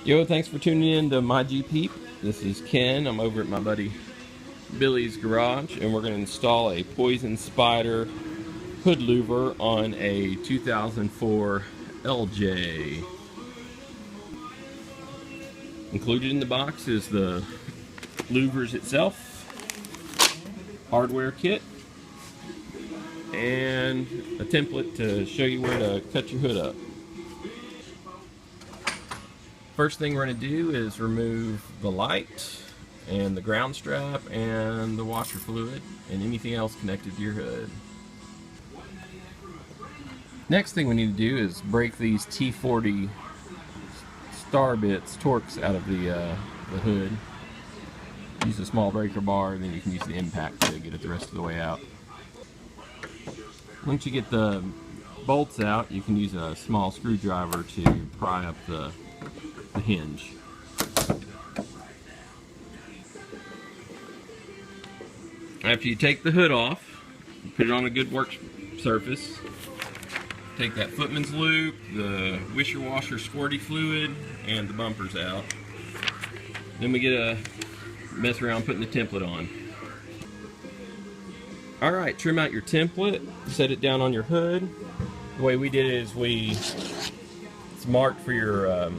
Yo, thanks for tuning in to my Jeep. This is Ken. I'm over at my buddy Billy's garage, and we're going to install a Poison Spider hood louver on a 2004 LJ. Included in the box is the louvers itself, hardware kit, and a template to show you where to cut your hood up. First thing we're going to do is remove the light and the ground strap and the washer fluid and anything else connected to your hood. Next thing we need to do is break these T40 star bits, Torx, out of the hood. Use a small breaker bar, and then you can use the impact to get it the rest of the way out. Once you get the bolts out, you can use a small screwdriver to pry up the hinge. After you take the hood off, put it on a good work surface. Take that footman's loop, the wisher washer squirty fluid, and the bumpers out. Then we get to mess around putting the template on. Alright, trim out your template, set it down on your hood. The way we did it is it's marked for your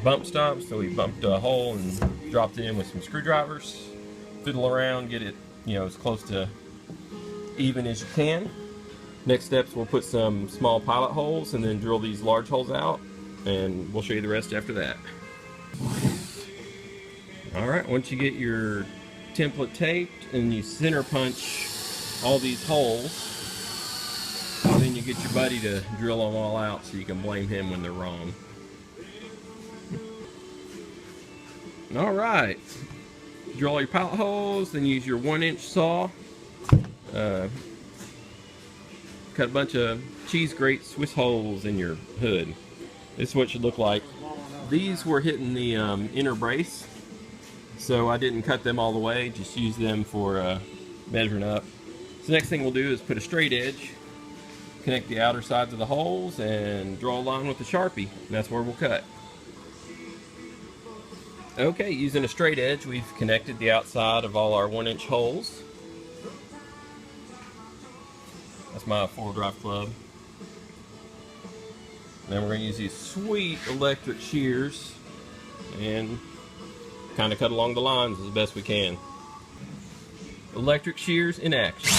bump stop, so we bumped a hole and dropped it in with some screwdrivers. Fiddle around, get it as close to even as you can. Next steps, we'll put some small pilot holes and then drill these large holes out, and we'll show you the rest after that. Alright, once you get your template taped and you center punch all these holes, then you get your buddy to drill them all out so you can blame him when they're wrong. Alright, drill all your pilot holes, then use your 1-inch saw. Cut a bunch of cheese grate Swiss holes in your hood. This is what it should look like. These were hitting the inner brace, so I didn't cut them all the way, just use them for measuring up. So next thing we'll do is put a straight edge, connect the outer sides of the holes, and draw a line with the Sharpie, and that's where we'll cut. Okay, using a straight edge, we've connected the outside of all our 1-inch holes. That's my 4-wheel drive club. Then we're going to use these sweet electric shears and kind of cut along the lines as best we can. Electric shears in action.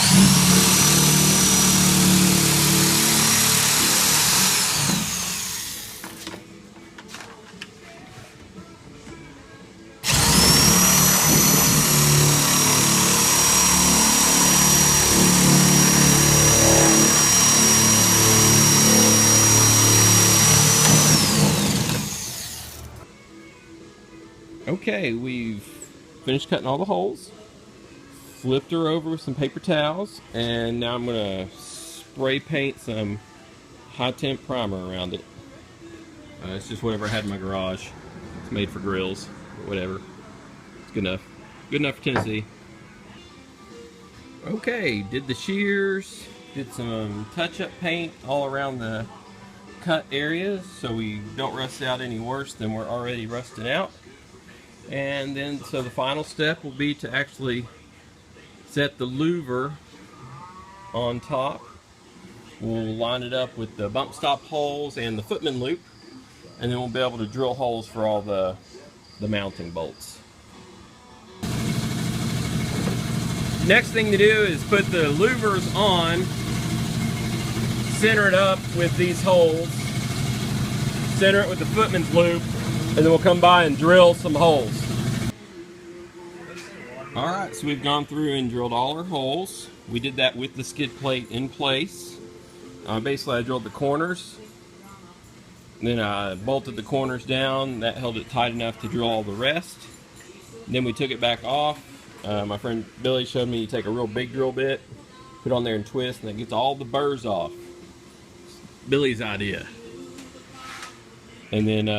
Okay, we've finished cutting all the holes, flipped her over with some paper towels, and now I'm going to spray paint some high temp primer around it. It's just whatever I had in my garage. It's made for grills, but whatever. It's good enough. Good enough for Tennessee. Okay, did the shears, did some touch-up paint all around the cut areas so we don't rust out any worse than we're already rusting out. And then, so the final step will be to actually set the louver on top. We'll line it up with the bump stop holes and the footman loop, and then we'll be able to drill holes for all the mounting bolts. Next thing to do is put the louvers on, center it up with these holes, center it with the footman's loop, and then we'll come by and drill some holes. Alright, so we've gone through and drilled all our holes. We did that with the skid plate in place. Basically, I drilled the corners, then I bolted the corners down. That held it tight enough to drill all the rest. Then we took it back off. My friend Billy showed me you take a real big drill bit, put it on there and twist, and it gets all the burrs off. Billy's idea. And then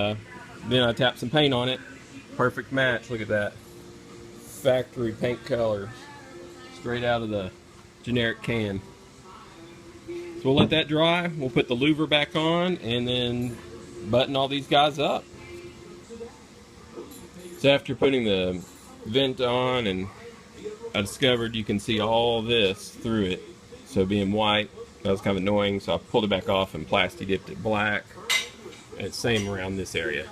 I tapped some paint on it. Perfect match, look at that. Factory paint color. Straight out of the generic can. So we'll let that dry. We'll put the louver back on and then button all these guys up. So after putting the vent on, and I discovered you can see all this through it. So being white, that was kind of annoying, so I pulled it back off and plasti dipped it black. And it's same around this area.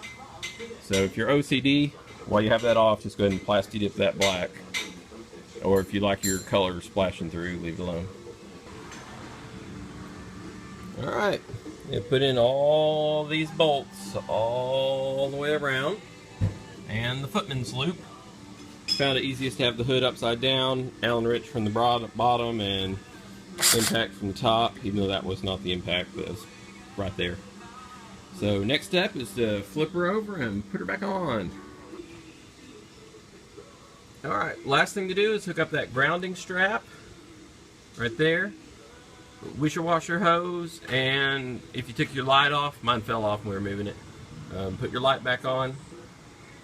So if you're OCD, while you have that off, just go ahead and plasti dip that black. Or if you like your color splashing through, leave it alone. Alright, put in all these bolts all the way around. And the footman's loop. Found it easiest to have the hood upside down, Allen wrench from the bottom, and impact from the top, even though that was not the impact, but it was right there. So next step is to flip her over and put her back on. Alright, last thing to do is hook up that grounding strap right there. Wisher washer hose, and if you took your light off, mine fell off when we were moving it, put your light back on,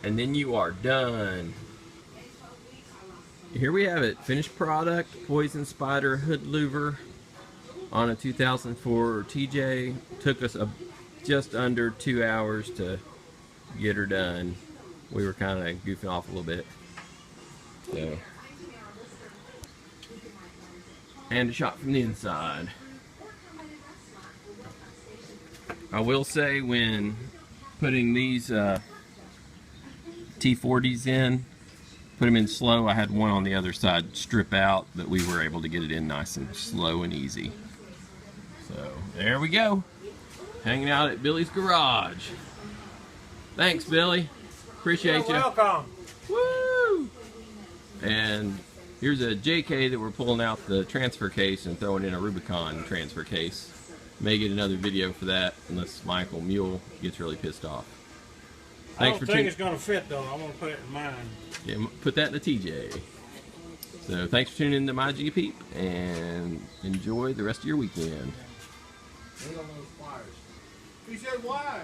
and then you are done. Here we have it, finished product, Poison Spider hood louver on a 2004 TJ. Took us just under 2 hours to get her done. We were kind of goofing off a little bit. So, and a shot from the inside. I will say, when putting these T40s in, put them in slow. I had one on the other side strip out, but we were able to get it in nice and slow and easy. So there we go, hanging out at Billy's garage. Thanks, Billy. Appreciate you. Welcome. Woo! And here's a JK that we're pulling out the transfer case and throwing in a Rubicon transfer case. May get another video for that, unless Michael Mule gets really pissed off. I don't think it's going to fit, though. I'm going to put it in mine. Yeah, put that in the TJ. So thanks for tuning in to my G-Peep, and enjoy the rest of your weekend. He said, why?